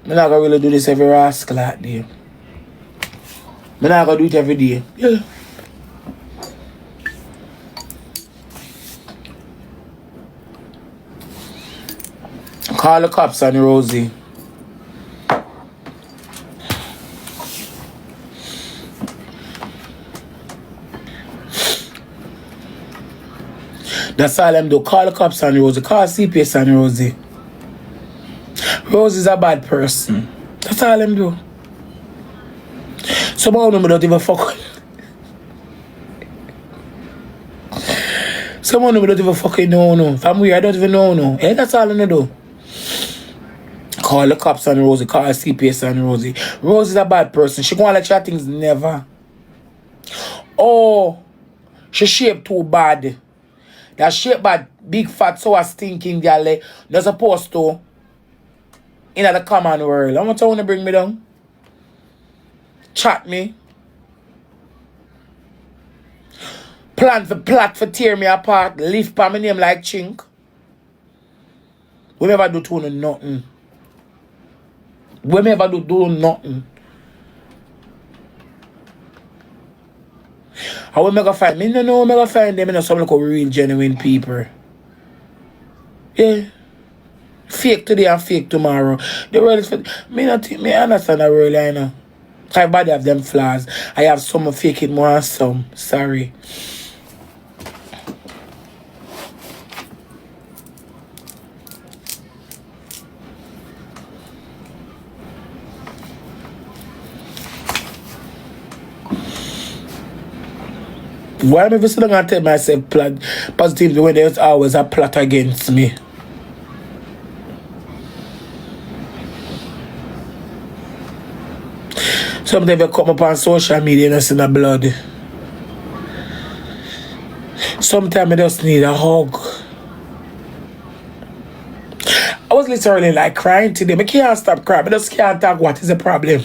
I'm not gonna really do this every rascal out there. I'm not gonna do it every day. Yeah. Call the cops on Rosie. That's all them do. Call the cops on Rosie. Call CPS on Rosie. Rosie's a bad person. That's all them do. Some of them don't even fuck. Some of them don't even fucking know. No. If I'm weird, I don't even know. No. Hey, that's all them do. Call the cops on Rosie. Call CPS on Rosie. Rosie's a bad person. She gonna let you things never. Oh, she shaped too bad. That shape bad, big fat, so a stinking girl. They're supposed to in the common world. How much I want to bring me down? Chat me. Plot for tear me apart. Lift by my name like chink. We never do to nothing. We never do nothing. How we make a find? Me no know we make a find them. I know some like real genuine people. Yeah. Fake today and fake tomorrow. The world is for me not think me understand the world, I know. Everybody have them flaws. I have some fake it more than some. Sorry. Why am I still gonna tell myself plot positively when there's always a plot against me? Sometimes you come up on social media and I see the blood. Sometimes I just need a hug. I was literally like crying today. I can't stop crying. I just can't talk. What is the problem?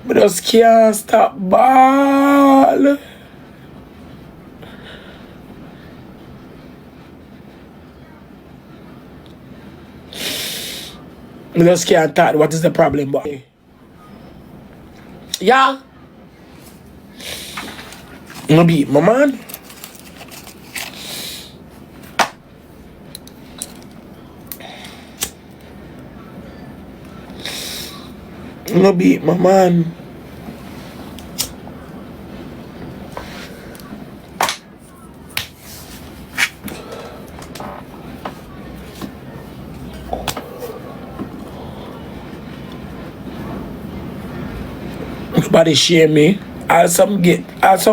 I just can't stop bawl. I just can't talk. What is the problem, boy? Yeah. I'm beat my man. I'm beat my man. Body shame me. Some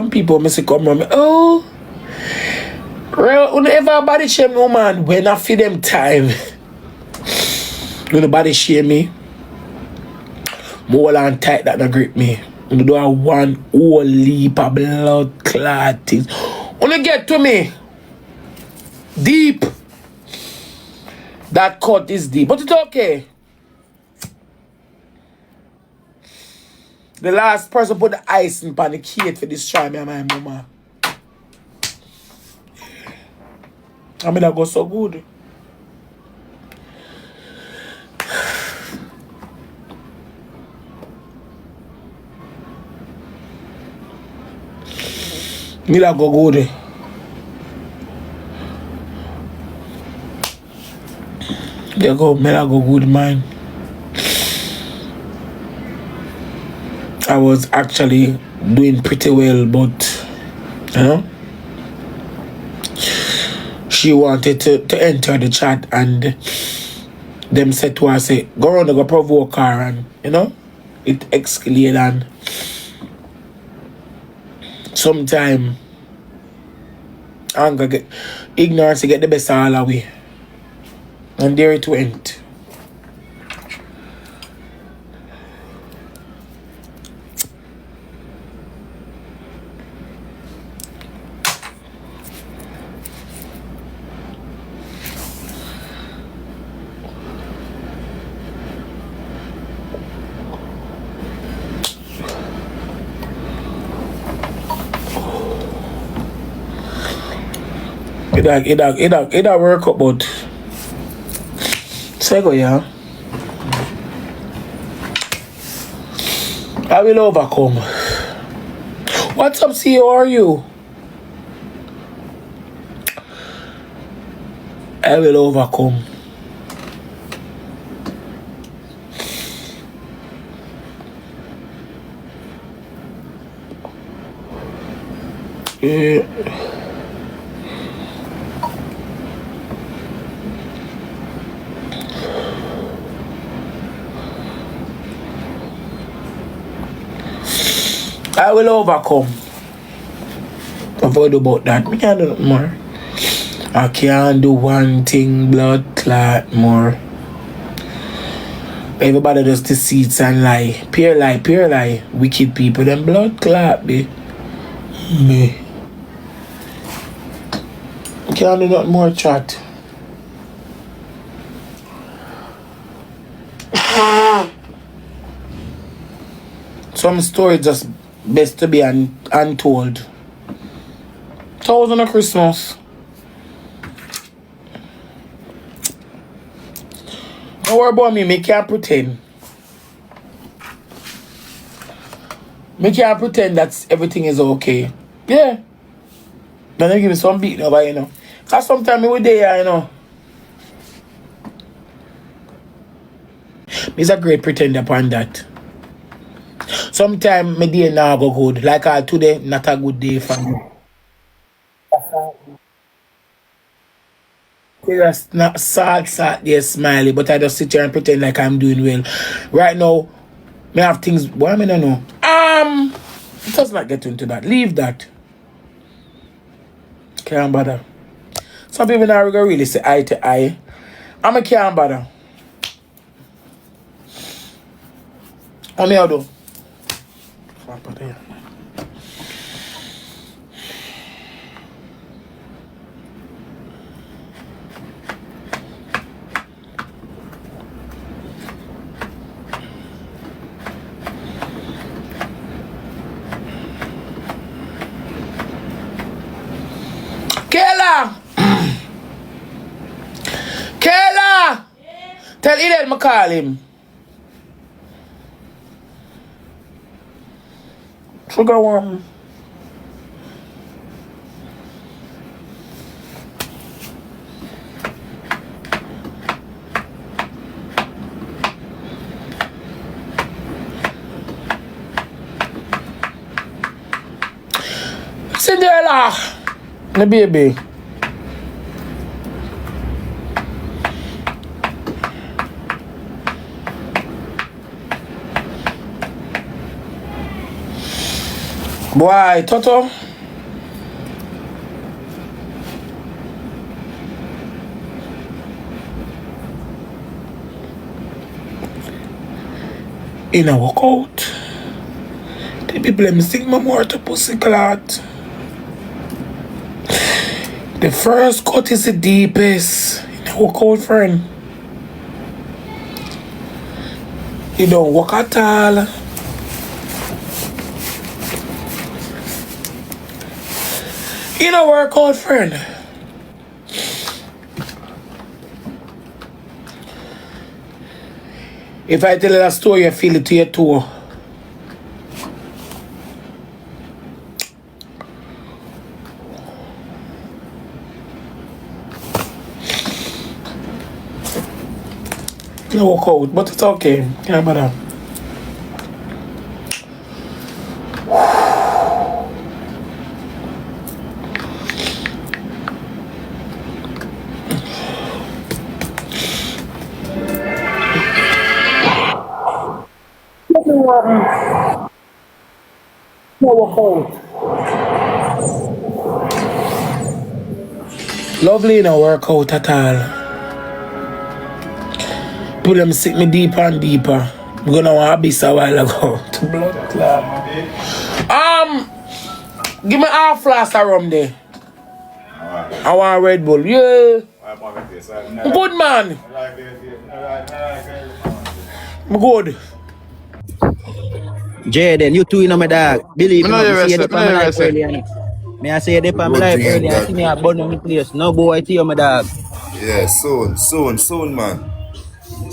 people must come from me. Oh, whenever body shame no man, when I feel them time, when the body shame me, more and tight that not grip me. When do I one whole leap of blood clot things. When you get to me, deep. That cut is deep, but it's okay. The last person put the ice in the cake for destroy me and my mama. I mean, that go so good. Me that go good. There go, me that go good, man. I was actually doing pretty well, but you know, she wanted to enter the chat and them said to her, say, go around and go provoke her, and you know, it escalated, and sometime anger get ignorance get the best all away. And there it went. It work out, but so go, yeah. I will overcome. What's up, CEO? How are you? I will overcome. Yeah. I will overcome. I've heard about that. I can't do nothing more. I can't do one thing, blood clot more. Everybody does deceits and lie. Pure lie, pure lie. Wicked people, them blood clot, be. Me. I can't do nothing more chat. Some story just best to be untold. 1,000 of Christmas. Don't worry about me, me can't pretend. Me can't pretend that everything is okay. Yeah. Then they give me some beat over, you know. Cause sometimes me with there, you know. Me's a great pretender upon that. Sometimes my day now go good. Like today, not a good day for me. Just not sad, there, smiley, but I just sit here and pretend like I'm doing well. Right now, me have things. What I mean, I know. It does not get into that. Leave that. Can't bother. Some people now really say eye to eye. I can't bother. How me I do? Kayla! Kayla! Tell Eden I call him. Sugar one. Cinderella! The baby. Boy, Toto. In a workout. The people let me sing my more to pussy clot. The first cut is the deepest. In a workout, friend. You don't work at all. You know workout, friend. If I tell you that story, you feel it to your toe. No workout, but it's okay. Can't bother. No workout. Lovely no workout at all. People them sick me deeper and deeper. I'm gonna want abyss a while ago. To blood clot. Give me half flask of rum there. I want a Red Bull. Yeah. Good man. I'm good. Jaden, you too, you know my dog. Believe me, I see you on my life earlier. May I say you on my life earlier? I see me at Bonham place. No boy to you, my dog. Yeah, soon, man.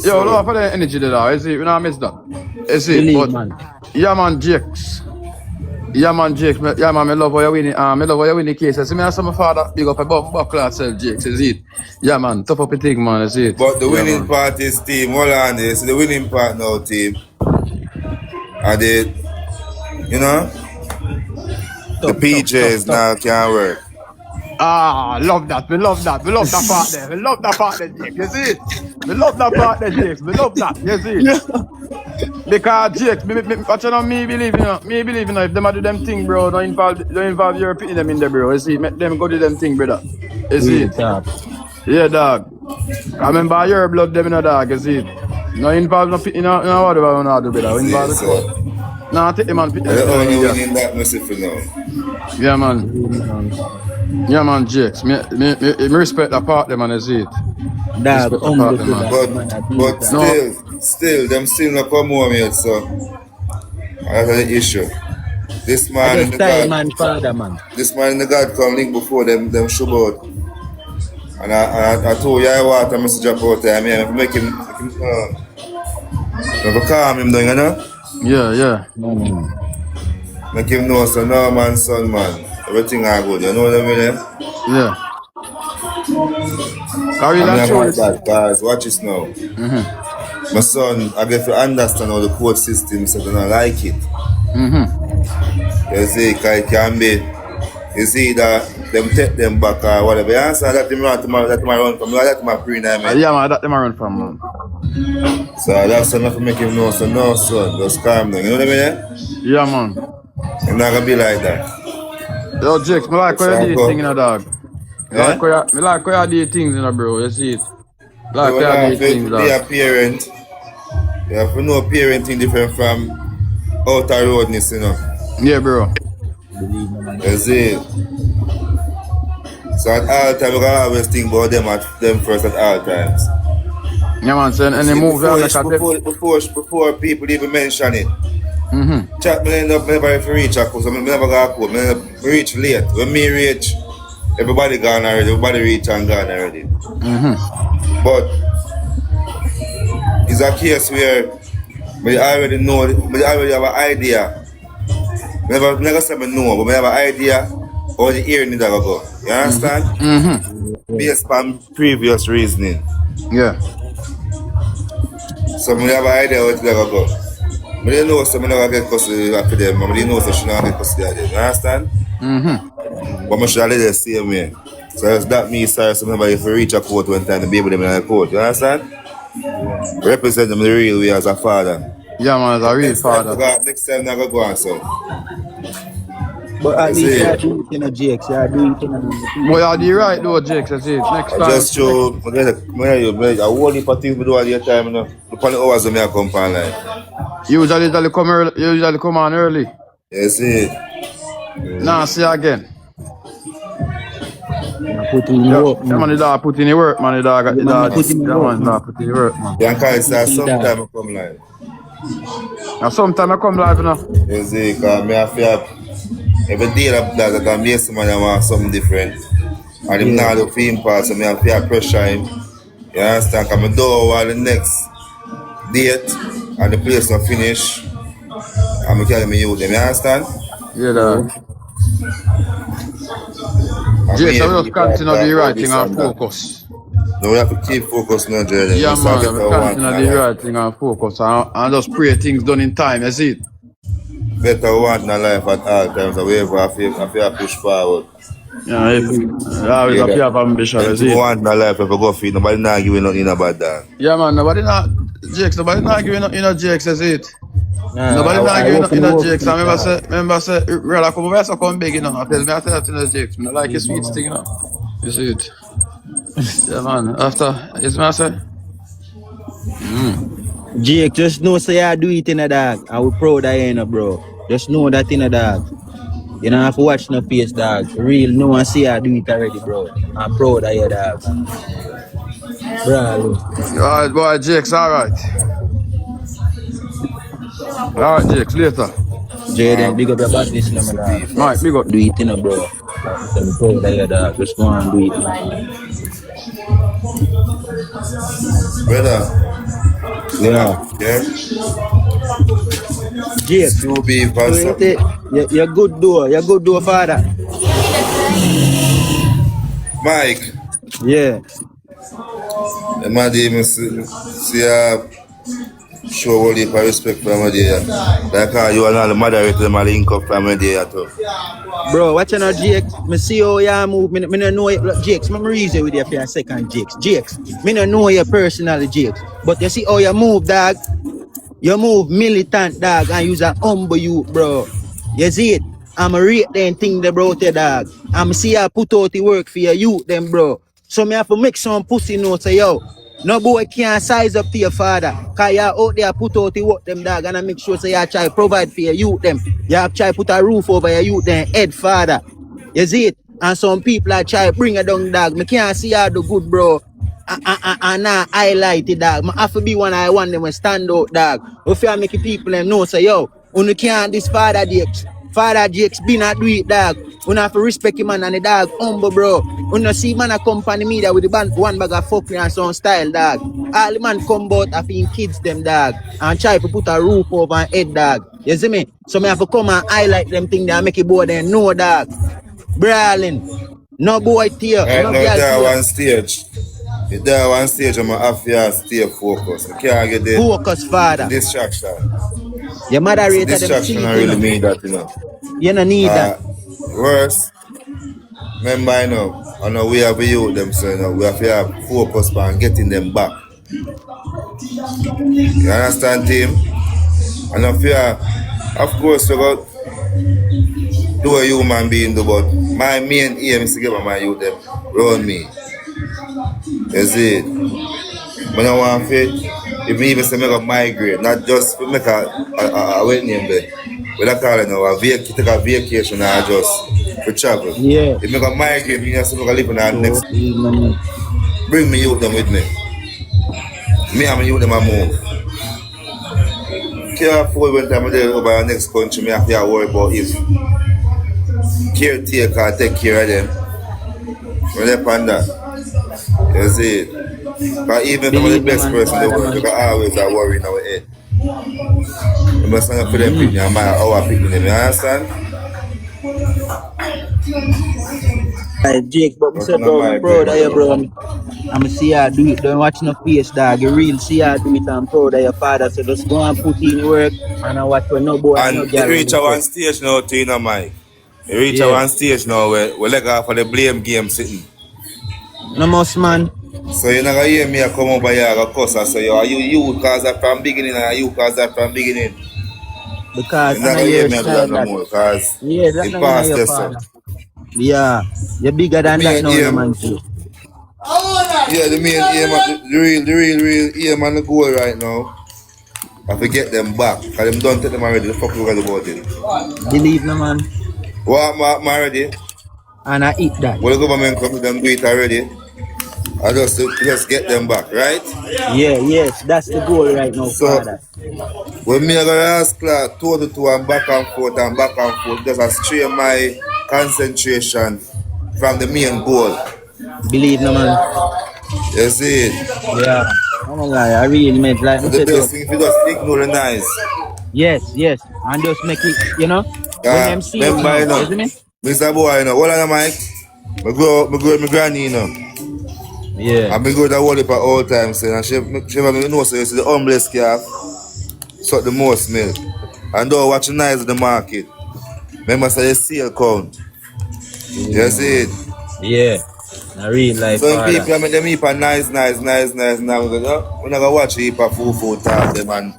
Yo, love for the energy there, is it? We not miss that. Is it? Believe, But man. yeah, man, Jakes. Yeah, man, Jakes. Yeah, man, I love how you win it. I love how you win the case. I see me and some father big up a buckle yourself, Jakes. Is it? Yeah, man, tough up a thing, man. Is it? But the Yeah, winning man. part is team. Hold on, this the winning part now, team. And the, you know, the PJs now can't work. Ah, love that. We love that. We love that part there. We love that part there, Jakes. You see it? We love that part there, Jakes. We love that. You see it? Because Jakes, what you know, me believe, you know, if them do them thing, bro, don't involve your putting them in there, bro. You see, make them go do them thing, brother. You see it? Yeah, dog. I remember your blood, them in a dog, you see it? No involve no putting, no whatever you want to do, brother. Involve the court. Nah, take them and put The only them in winning that merciful now. Yeah, man. Yeah, man, Jakes. Me respect the part, them, and you see it. Dog, Respect the part, them, man. But still, them still not come home yet, so that's the issue. This man in the God, man, father, man. this man in the God come link before them show out. And I told you I want a message up out there. I mean, make him calm him down, you know? Yeah. Make him know, so no man, son, man. Everything I good, you know what I mean? Yeah. I'm not that, guys. Watch this now. My son, I get to understand how the court system is, so I don't like it. You see, it can be, you see that them take them back or whatever. You understand that them run tomorrow, that tomorrow run from, that tomorrow pre-night, man. Yeah, man, that them run from, man. So that's enough to make him know, so no, son, just calm down. You know what I mean? Yeah, man. I'm not gonna be like that. Yo, Jakes, me like how you do things, you know, dog. Me Yeah? like how you do things, you know, bro. You see it? Like So how now, you do things, if you be a dog. parent, you have to know parenting different from outer roadness, you know. Yeah, bro. You see? So at all times, we gotta always think about them first at all times. Yeah, man, so any move you make Before people even mention it. Chat me end up never if reach a course, so I never got a course. I reach late. When me reach, everybody gone already. Everybody reach and gone already. But it's a case where we already know, we already have an idea. Never say me know, but we have an idea how the ear need to go. You understand? Based on previous reasoning. Yeah. So we have an idea how it go. I didn't know so I never get custody of them. I didn't know so she not get custody of them. You understand? But I should have let the same way. So that means sorry, so if you reach a court one time, the baby them in a court. You understand? Represent them the real way as a father. Yeah, man, as a real father. Next time, I'm going to go on, so. But at least you do it in a Jakes. You do it in a... Well, you do right, though, Jakes. That's it. Next I time. just show, I whole heap of things we do all the time, you know. The funny hours when I come on line. Usually come on early. You see? Nah, see you again. Put in Yeah, work, man, the dog put in the work, man. The dog, put in work, dog put in the work, man. You can say sometime I come live. Now, sometime I come live, you know. You see, because I feel every day that I can be someone that wants something different. And him now the film part, so I feel pressure him. You understand? Because I do all the next date and the place not finish. And I carry me youth them, you understand? Yeah, dog. Jakes, I will just continue to do the right thing and focus. No, we have to keep focused now, Jordan. Yeah, man, I will continue to do the right thing and focus and just pray things done in time, you see it? Better want in life at all times, however, I feel push forward. Yeah, I always have ambition, you see You it? want in life if I go feed, nobody not giving nothing about that. Yeah, man, nobody not giving nothing, you know, Jakes, you see it? Nobody not giving nothing, you know, Jakes. I remember say, brother, come over, so come big, you know. I tell that, you know, Jakes. I like your sweet thing, you know. You see it? Yeah, man, after, it's my say. Jake, just know say I do it in a dog. I will proud of you, you know, bro. Just know that in a dog. You don't have to watch no face, dog. Real, no one see I do it already, bro. I'm proud of you, dog. Bro. Alright, boy, Jakes, alright. Alright, Jakes, later. Jaden, big up your business, no, man. Mike, big up. Do it, you know, bro. I'm proud of you, dog. Just go and do it, man. Brother, Yeah. Yeah? Jakes. Stew beef So and you something. take, you're good door. You're good door, father. Mike, Yeah. the man even see show all the respect from there. Like how you and all the moderator them all link up from there too. Bro, watching out, Jakes. Me see how you move. Me no know you. Look, Jakes, me reason with you for a second, Jakes. Jakes, me no know you personally, Jakes. But you see how you move, dog. You move militant, dog, and use a humble you, bro. You see it? I'm a rate them thing they brought you, dog. I'm see you put out the work for your youth, them, bro. So me have to make some pussy notes, say, yo. No boy can't size up to your father. Cause you out there put out the work, them, dog, and I make sure say you try provide for your youth, them. You have try put a roof over your youth, them, head, father. You see it? And some people are try bring you down, dog. Me can't see you do good, bro. And now highlight it, dog. I have to be one I want them to stand out, dog. If you make people them know, say, yo, you can't this Father Jakes. Father Jakes be not do it, dog. You have to respect him, man, and the dog humble, bro. You see man a company media with the band, one bag of fuckery and some style, dog. All the man come out after kids them, dog, and try to put a roof over my head, dog. You see me? So me have to come and highlight them thing that make it boy them know, dog. Brawling. No boy tear, Right no now girl there tear. one stage. There one stage I'm have to stay focused. I can't get Focus, the father. distraction. Your So moderator them distraction sleep, I you really know. mean that, you know. You don't need that. Worse, remember, you know, I know we have youth them, so you know, we have to have focus on getting them back. You understand, team? And if you are, of course, we got do a human being do, but my main aim is to get my youth them around me. You see, when I want to, if me even say make a migrate, not just to make a wet name there. What I call it now, take a vacation or just to travel. Yeah. If make a migrate, you have to live in our So, next. Bring me youth them with me. Me and my youth them a move. Can't afford when time I go over our next country, me have to worry about if caretaker take care of them. When they on that, you see it. But even if I'm the believe me, best man, person in the father, world, man. we can always have worry in our head. You must stand up for them picking and our picking them, you understand? Hey, Jake, but me But say, not bro, I'm my great proud of you, mother. bro. I'm see you do it. Don't watch no face, dog. You real see you do it. I'm proud of your father. So just go and put in work and I watch for no boy and no And it girl when reach you a say. one stage now, too, you know, Mike. It reach a Yeah. one stage now where we let go for the blame game sitting. No most, man. So you're not gonna hear me come over here and cuss and say, yo, you cause that from beginning and you cause that from beginning. Because You're I not know gonna hear your me do that style no that. more cause Yeah, that it know you know passed your this so. father. Yeah. You're bigger The than that main now, no aim, man. Too. yeah, the main aim, the real aim and the goal right now, I forget them back. Cause them done take them already, the fuck we got about it. Believe no man. What already? And I eat that. Well, the government come to them do it already. I just get them back, right? Yeah, yes. That's the goal right now, So father. when me I go ask Clark two to two and back and forth, just a stray my concentration from the main goal. Believe no man. You see it? Yeah. I don't lie. I really meant like So I the said to best thing if you just ignore the noise. yes, yes. And just make it, you know, when them see us Remember, you now, know, isn't it? Mr. Boy, you know, hold on, Mike. Me grow with my granny, you know. Yeah. And me grow with a whole heap of all time, saying, and she ever me know, so you see the humblest calf, suck the most milk. And don't watch the nice of the market. Remember, say the sale count. You see it? Yeah. I real life Some father. people I make them heap of nice. Now we're gonna watch a heap of full talk them and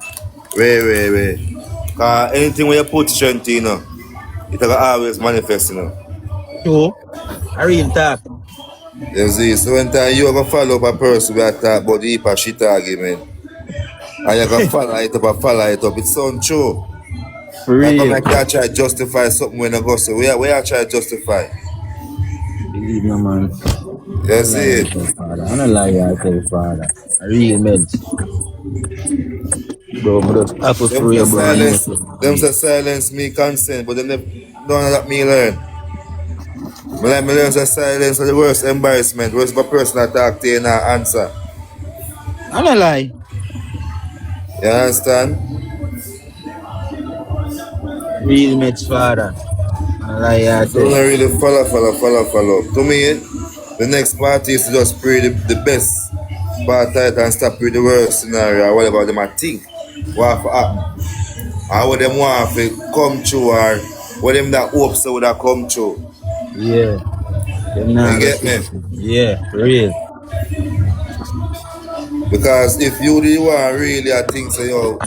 way. Cause anything where you put strength in, you know, it will always manifest, you know. True. I real talk. You see, so when time you gonna follow up a person we talk about the heap of shit argument, and you gonna follow it up, it sound true. For Like come real. like you try to justify something when I go so where I try to justify. Believe no man. I You don't lie see I it? tell father. I don't lie I tell father. I real meds. Bro, I just have to Them free say bro. I know silence, them so. say silence me consent, but them don't let me learn. Me learn say silence is the worst embarrassment. Worst for person that talk to you and answer. I don't lie. You understand? Real Mets father. Like I So don't say. really follow. To me, the next party is to just pray the best part and stop with the worst scenario or whatever them might think. What happen? Or what them want to come true or what them that hope so would have come true. Yeah. Them You not get listen. me? Yeah, for real. Because if you really want really I think so yo,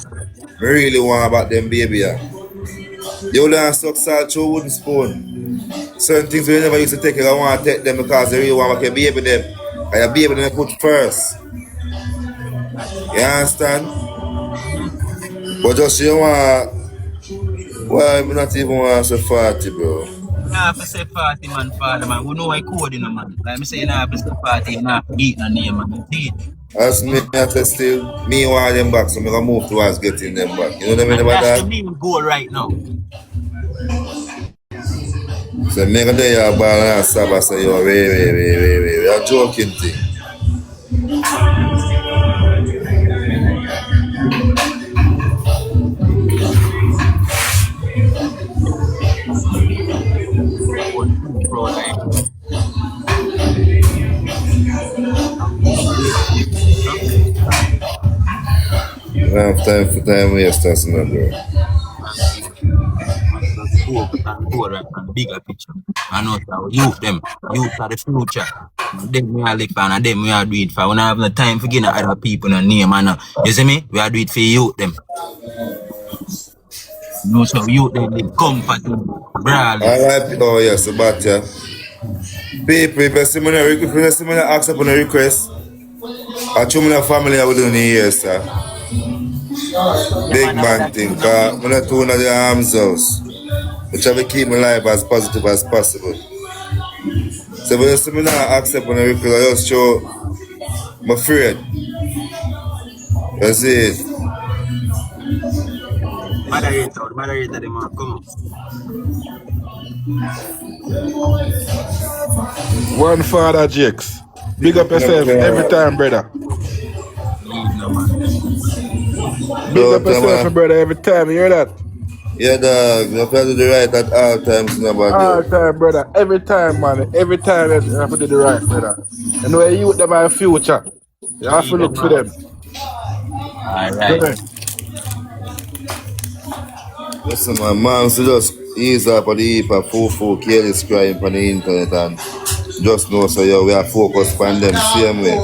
me really want about them baby. You will learn suck salt through wooden spoon. Certain things we never used to take, I want to take them because they really want to baby them. And your baby them put first. You understand? But just you want, why I'm not even want to say 40, bro. Nah, have to say party man, father man. We know I code in a man. Like me say, you nah have to say party, you nah have to beat no name man. You see it? As me, I say still, me want them back, so I'm going to move towards getting them back. You know what I mean And about that's the that? main goal right now. So I'm going to do your ball and stab and say, yo, wait. You're joking thing. Goal, bro, like. Huh? I have time for time waste, that's not, bro. Man, just focus and go right on the bigger picture. I know that youth them, youth are the future. Them we are live for and them we are do it for. We don't have no time for getting other people no name and you see me? We are do it for youth them. No, so youth them live comfortable, brawling. Alright, oh yes, but yeah. People, if you see me ask up on a request, I show me the family I will do in years, sir. Yeah, Big man, I'm man that thing, too, man. cause I'm not doing the arms house. I try to keep my life as positive as possible. So if you see me now accept on a request, I just show my afraid. You see it? Moderator, them are come up. One father Jakes. Big Big up up in yourself every everything. time, brother. Leave no man. Big up Don't yourself, my brother, every time. You hear that? yeah, dog. You have to do the right at all times, nobody. All time, brother. Every time, man. Every time you have to do the right, brother. You know, you with them are future. You have to Leave them look for man. them. Alright. Yeah. Listen, my man, so just ease up on the heap of full careless crime on the internet and just know so yo, we are focused on them same way.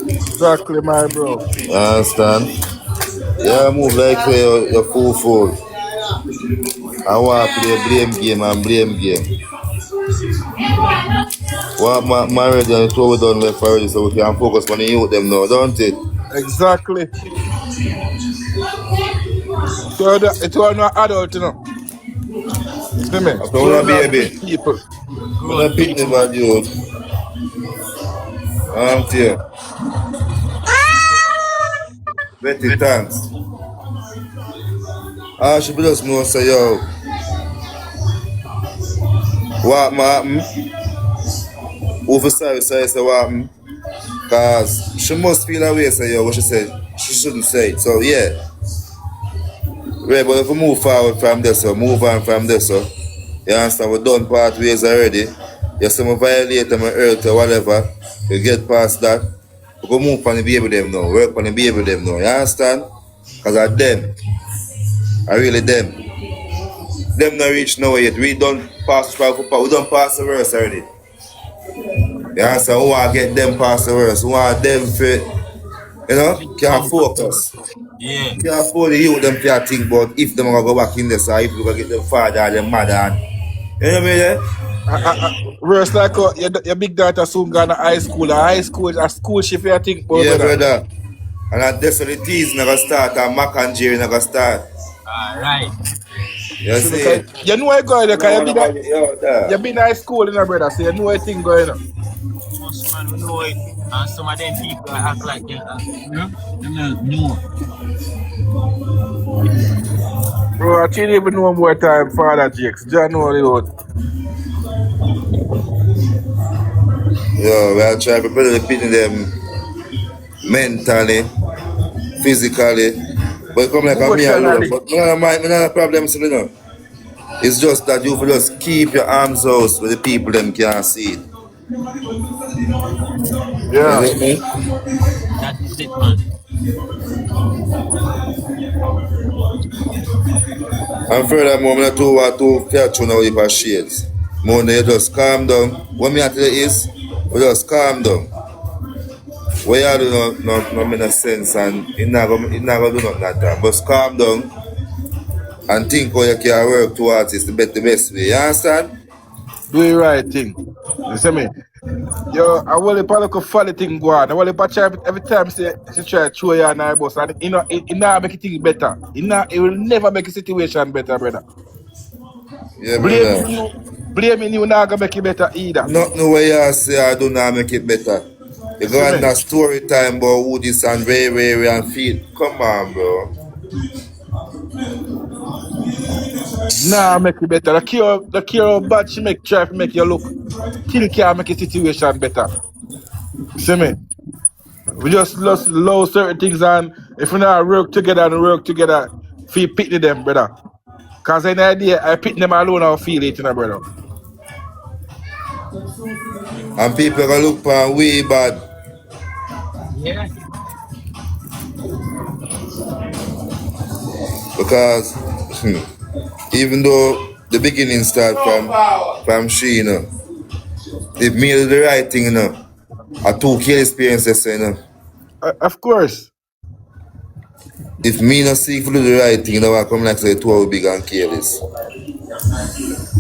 Exactly, my bro. You understand? Yeah, move like you're full. I want to play blame game. Want marriage and so we done left already so we can focus on the youth them now, don't it? Exactly. So it was not adult, you know. You see me? After So when a not baby, big people. when a Grown pitney people. bad youth, I'm here. Betty, thanks. I should be just know say yo, what ma happen? Over sorry say what happen? Cause she must feel a way say yo what she said she shouldn't say it. So yeah. Right, but if we move forward from this so move on from this so you understand we done part ways already. You see me violate my earth or whatever, you get past that. We go move on the baby them now, work on the baby them now, you understand? Cause of them. I really them. Them not reach nowhere yet. We done pass we done pass the verse already. You understand? We want to get them past the verse. We want them for can't focus. Yeah. Can't afford the youth them to think about if them gonna go back in there, so if we gonna get them father or them mother and you know what I mean? Worse like your big daughter soon gone to high school. A school shift, you think about Yeah, brother. brother. And that's when the teas never start and Mac and Jerry never start. Alright. You See, see? because you know what going on, because Yo, you been in high school, you know, brother, so you know what thing going on. Most man we know it. And some of them people act like they no. Bro, I can't even know one more time, Father Jakes. John know the road. Yo, we are trying to prepare the people them mentally, physically, But it come like a me alone. But me not a problem, so you know. It's just that you just keep your arms out where the people them can't see it. Yeah. You get me? That is it, man. And furthermore, I don't want to catch you now with your shades. More than you just calm down. What me I tell you is, you just calm down. What you do no make sense and it not gonna do nothing that time. Just calm down and think how you can work towards it the best way. You understand? Do the right thing. You see me? Yo, I will if I look a funny thing go on. I will if I try every time she try to throw you on her bus and you know it not make it thing better. It will never make a situation better, brother. Yeah, brother. Blaming you not gonna make it better either. Nothing what you say I do not make it better. You go on that story time about who this and where and feel. Come on, bro. Nah, make it better. The cure how bad she try to make you look. Still can't make a situation better. See me? We just low certain things and if we not work together, feel pity them, brother. Cause any idea I pick them alone I'll feel it, you know, brother. And people gonna look for way bad. Yeah. Because even though the beginning start from she, you know, if me do the right thing, you know, a 2K experience, you know. Of course. If me not see if you do the right thing, you know, I come like say 2 hours big and careless.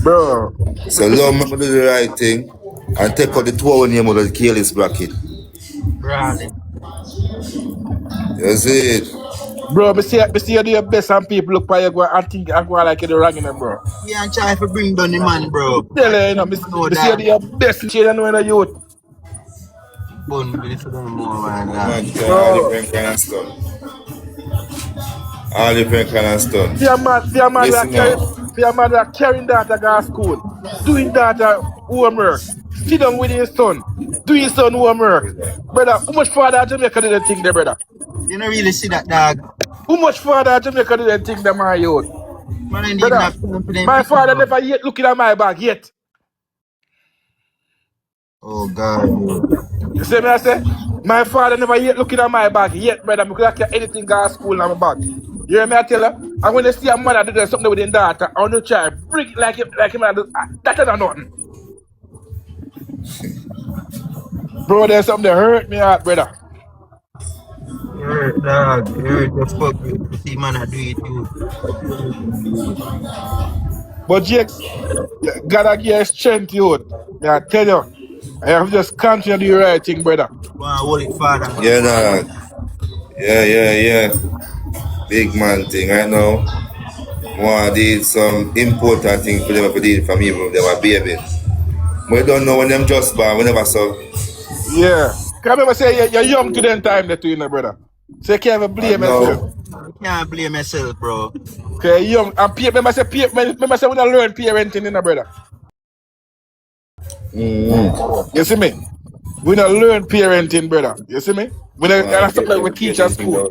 Bro. So love me do the right thing and take out the 2 hour name out of the careless bracket. Right. You see it? Bro, me see you do your best and people look for you go and think and go like you're wrong in them, bro. Yeah, and try to bring down the man, bro. Tell you, you know, me see you do your best and you know in the youth. Bun, we need to do more, man. All different kind of stuff. All different kind of stuff. See a man that carrying that to go to school, doing that homework, sit down with his son, do his son homework. Brother, how much father Jamaica did they think there, brother? You don't really see that, dog. How much father Jamaica did they think that my youth? Man, I need Brother, that confidence. my father never yet looking at my bag yet. Oh, God. You see me I say? My father never yet looking at my bag yet, brother, because I can't anything go to school in my bag. You hear me I tell you? And when you see a mother do something with his daughter, I want to try bring it like him that is not nothing. Bro, there's something that hurt me heart, brother. Hurt, dog. Hurt the fuck you see man I do it too. But Jakes, gotta give strength, youth. I tell you, I have just continue to do the right thing, brother. Wow, hold it, father. Yeah, dog. Yeah. Big man thing right now. Want did some important thing for them to do for me when they were baby. We don't know when them just born, we never saw. Yeah. Can I remember say you're young to them time that you know, brother. So you can't even blame yourself. I can't blame myself, bro. Okay, young. And remember say we don't learn parenting, you know, brother. You see me? We don't learn parenting, brother. You see me? We don't that's something like we teach at school.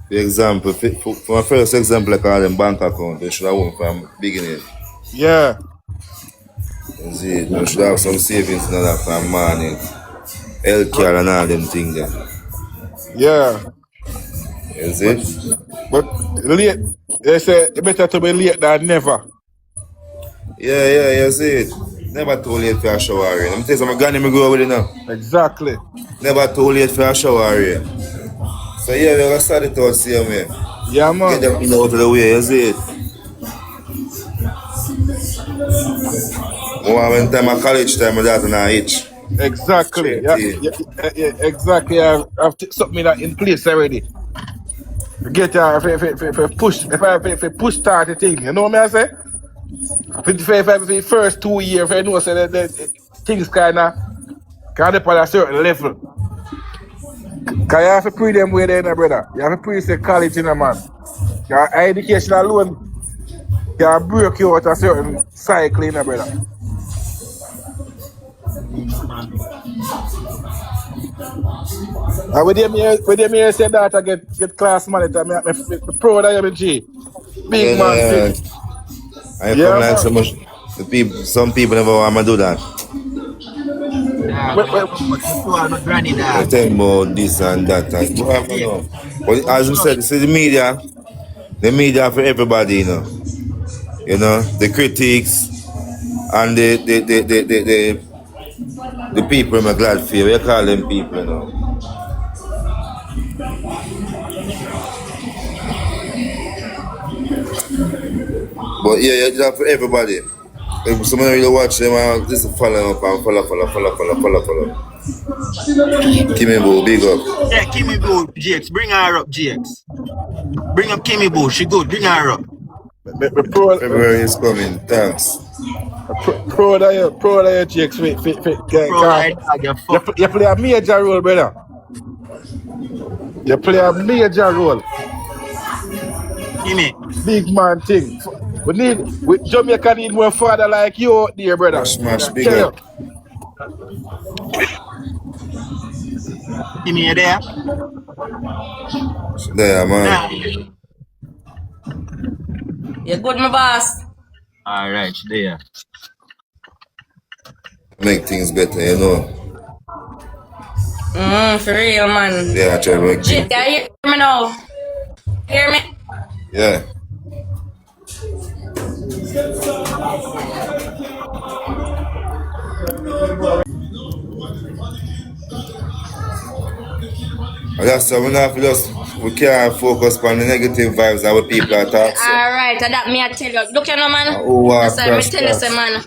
The example, for my first example, I call them bank account. They should have one from beginning. Yeah. You see, they should have some savings and that from morning. Healthcare and all them things there. Yeah. You see? But late, they say it's better to be late than never. Yeah, you see it. Never too late for a shower. Let me tell you something, granny me grow with it now. Exactly. Never too late for a shower. So yeah, we're gonna start it out same way. Yeah, man. Get them in out of the way, you see it. More when time of college time, my daughter not itch. Exactly. Yeah, exactly. I've something that in place already. Get if push start the thing. You know what I say? If the first 2 years, if I know say that things kinda up at a certain level. Cause you have to pre them way there, brother. You have to pre say college, man. Your education alone can break you out a certain cycle, brother. And with them here say that I get class monitor, me proud of you, G. Big man Yeah, thing. I Yeah, come like so man. much. Some people never want to do that. Dog, Wait, man, wait. come back to my granny, They dog. tell about this and that. And you have to Yeah, know. But come as you show. said, see the media for everybody, you know. You know, the critics and the people I'm glad for. We call them people, you know. But yeah, yeah, that for everybody. If someone really watch them, just follow up and follow. Kimmy Boo, big up. Yeah, Kimmy Boo, GX. Bring her up, GX. Bring up Kimmy Boo. She good. Bring her up. Me February is coming. Thanks. proud of you, GX. Proud of dog, you fuck. You play a major role, brother. You play a major role. Kimmy. Big man thing. Jamaica need more father like you out there, brother. Smash, big Tell you. up. Kimmy, you there? There, man. Yeah. You good, my boss? Alright, she there. Make things better, you know. For real, man. Yeah, I try to make Shit, things can better. you hear me now? Hear me? Yeah. And that's why we can't focus on the negative vibes that our people are talking. Alright, that me I tell you. Look, you know, man. Oh, wow, That's why me crash. tell you, say, man.